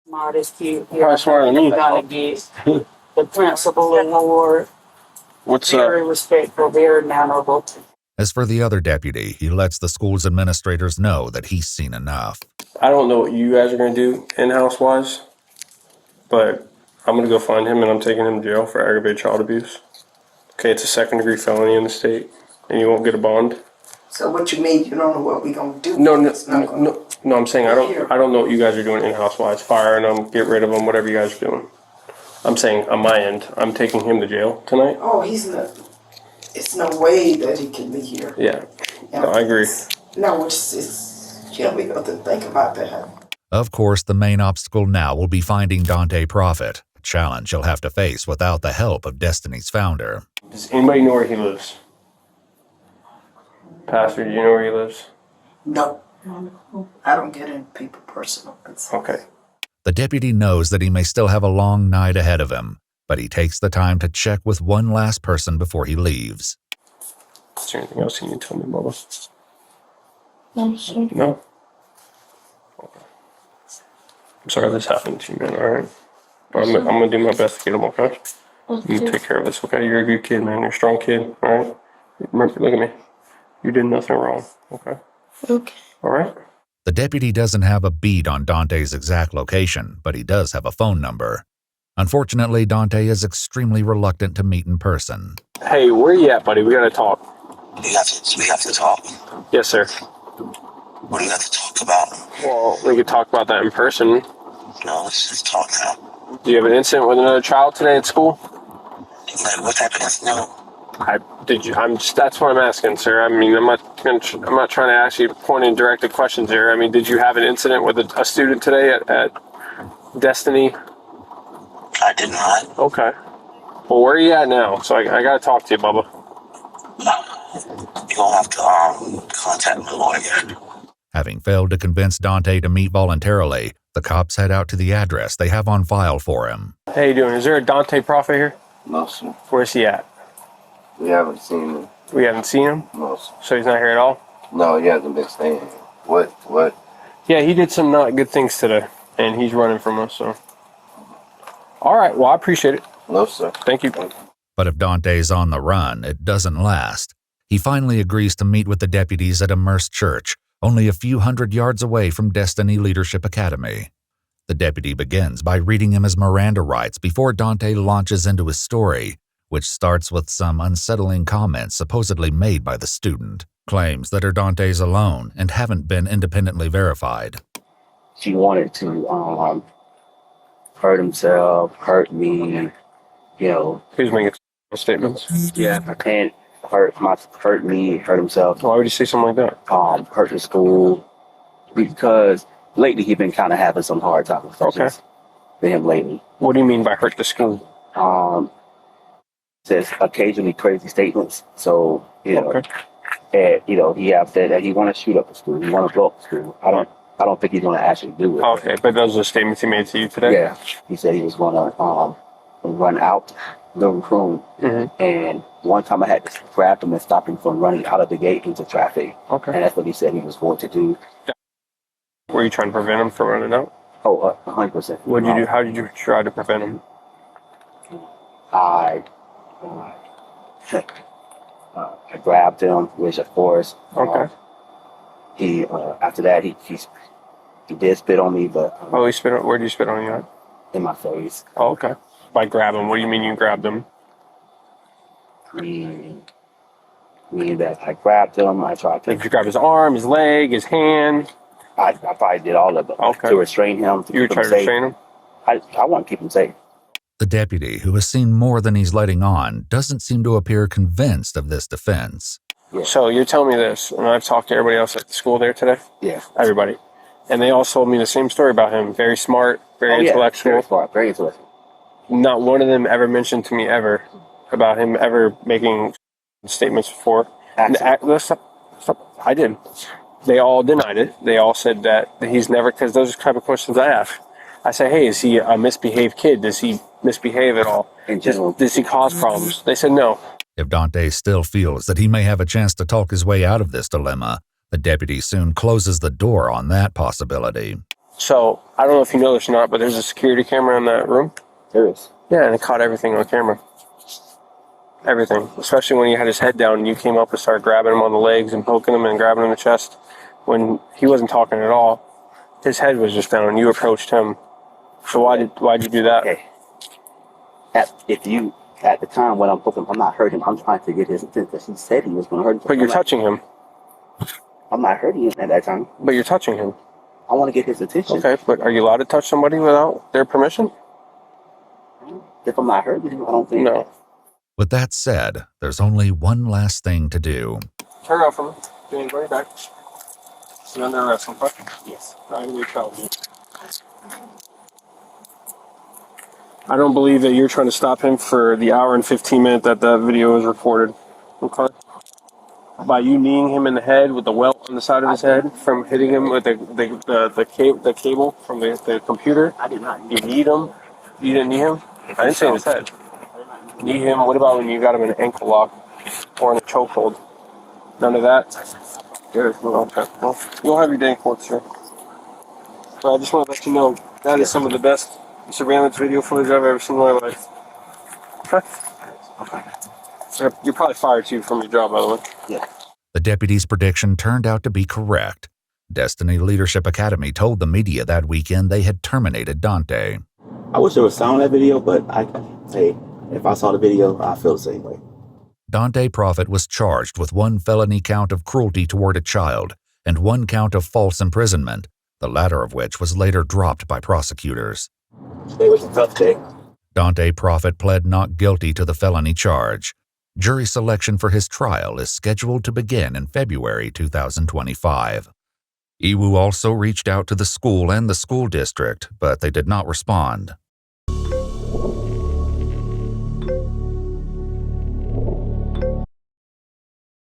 Modest kid. Probably smarter than me. Gonna get the principal award. What's Very respectful, very memorable. As for the other deputy, he lets the school's administrators know that he's seen enough. I don't know what you guys are going to do in-house wise, but I'm going to go find him and I'm taking him to jail for aggravated child abuse. Okay, it's a second-degree felony in the state, and you won't get a bond. So what you mean? You don't know what we gonna do? No. I'm saying I don't know what you guys are doing in-house wise. Firing them, get rid of them, whatever you guys are doing. I'm saying on my end, I'm taking him to jail tonight. Oh, he's not. It's no way that he can be here. Yeah, no, I agree. No, it's you don't even have to think about that. Of course, the main obstacle now will be finding Donday Prophet, a challenge he'll have to face without the help of Destiny's founder. Does anybody know where he lives? Pastor, do you know where he lives? No. I don't get into people personal. Okay. The deputy knows that he may still have a long night ahead of him, but he takes the time to check with one last person before he leaves. Is there anything else you need to tell me, Bubba? No, sir. No? Okay. I'm sorry this happened to you, man, alright? I'm going to do my best to get him, okay? You take care of this, okay? You're a good kid, man. You're a strong kid, alright? Remember, look at me. You did nothing wrong, okay? Okay. Alright? The deputy doesn't have a beat on Dantay's exact location, but he does have a phone number. Unfortunately, Donday is extremely reluctant to meet in person. Hey, where you at, buddy? We gotta talk. We have to talk. Yes, sir. What do you have to talk about? Well, we could talk about that in person. No, let's just talk now. Do you have an incident with another child today at school? Like, what type of incident? That's what I'm asking, sir. I mean, I'm not trying to ask you pointed and directed questions here. I mean, did you have an incident with a student today at Destiny? I did not. Okay. Well, where are you at now? So I gotta talk to you, Bubba. You're gonna have to contact my lawyer. Having failed to convince Donday to meet voluntarily, the cops head out to the address they have on file for him. How you doing? Is there a Donday Prophet here? No, sir. Where's he at? We haven't seen him. We haven't seen him? No, sir. So he's not here at all? No, he hasn't been staying here. What? Yeah, he did some not good things today, and he's running from us, so. All right, well, I appreciate it. No, sir. Thank you. But if Dantay's on the run, it doesn't last. He finally agrees to meet with the deputies at Immersed Church, only a few hundred yards away from Destiny Leadership Academy. The deputy begins by reading him his Miranda rights before Donday launches into his story, which starts with some unsettling comments supposedly made by the student. Claims that are Dantay's alone and haven't been independently verified. She wanted to hurt himself, hurt me, you know. Who's making statements? Yeah, and hurt me, hurt himself. Why would you say something like that? Hurt the school, because lately he's been kind of having some hard times. Okay. For him lately. What do you mean by hurt the school? Says occasionally crazy statements. So, you know, Okay. and, you know, he have said that he want to shoot up the school, he want to blow up the school. I don't think he's going to actually do it. Okay, but those are the statements he made to you today? Yeah, he said he was going to run out the room, and one time I had to grab him and stop him from running out of the gate into traffic. Okay. And that's what he said he was going to do. Were you trying to prevent him from running out? Oh, 100%. What did you do? How did you try to prevent him? I grabbed him, which of course, Okay. he after that he did spit on me, but Oh, he spit on, where did you spit on you at? in my face. Oh, okay. By grab him, what do you mean you grabbed him? Meaning that I grabbed him, I tried Like to, you grabbed his arm, his leg, his hand? I probably did all of it Okay. to restrain him. You were keep him trying to safe. restrain him? I want to keep him safe. The deputy, who has seen more than he's letting on, doesn't seem to appear convinced of this defense. Yeah. So you're telling me this, and I've talked to everybody else at the school there today? Yeah. Everybody. And they all told me the same story about him. Very smart, very intellectual. Very smart, very intellectual. Not one of them ever mentioned to me ever about him ever making statements before. Stop. I did. They all denied it. They all said that he's never, because those are the type of questions I ask. I say, hey, is he a misbehaved kid? Does he misbehave at all? In general. Does he cause problems? They said no. If Donday still feels that he may have a chance to talk his way out of this dilemma, the deputy soon closes the door on that possibility. So I don't know if you know this or not, but there's a security camera in that room. There is. Yeah, and it caught everything on camera. Everything. Especially when he had his head down and you came up and started grabbing him on the legs and poking him and grabbing him in the chest. When he wasn't talking at all. His head was just down and you approached him. So why'd you do that? Okay. At the time when I'm not hurting him. I'm trying to get his attention because he said he was going to hurt him. But you're touching him. I'm not hurting him at that time. But you're touching him. I want to get his attention. Okay, but are you allowed to touch somebody without their permission? If I'm not hurting him, I don't think. No. With that said, there's only one last thing to do. Turn around from him. James, bring it back. You're under arrest, okay? Yes. I don't believe that you're trying to stop him for the hour and 15 minutes that the video was recorded. Okay? By you kneeing him in the head with the welt on the side of his head from hitting him with the cable from the computer. I did not. You kneed him. You didn't knee him? I didn't say in his head. Knee him. What about when you got him in an ankle lock or in a chokehold? None of that? Good. Okay. Well, you'll have your day in court, sir. But I just want to let you know that is some of the best surveillance video footage I've ever seen in my life. Okay. You're probably fired too from your job, by the way. Yeah. The deputy's prediction turned out to be correct. Destiny Leadership Academy told the media that weekend they had terminated Donday. I wish there was sound in that video, but if I saw the video, I feel the same way. Donday Prophet was charged with 1 felony count of cruelty toward a child and 1 count of false imprisonment, the latter of which was later dropped by prosecutors. Today was a tough day. Donday Prophet pled not guilty to the felony charge. Jury selection for his trial is scheduled to begin in February 2025. Iwu also reached out to the school and the school district, but they did not respond.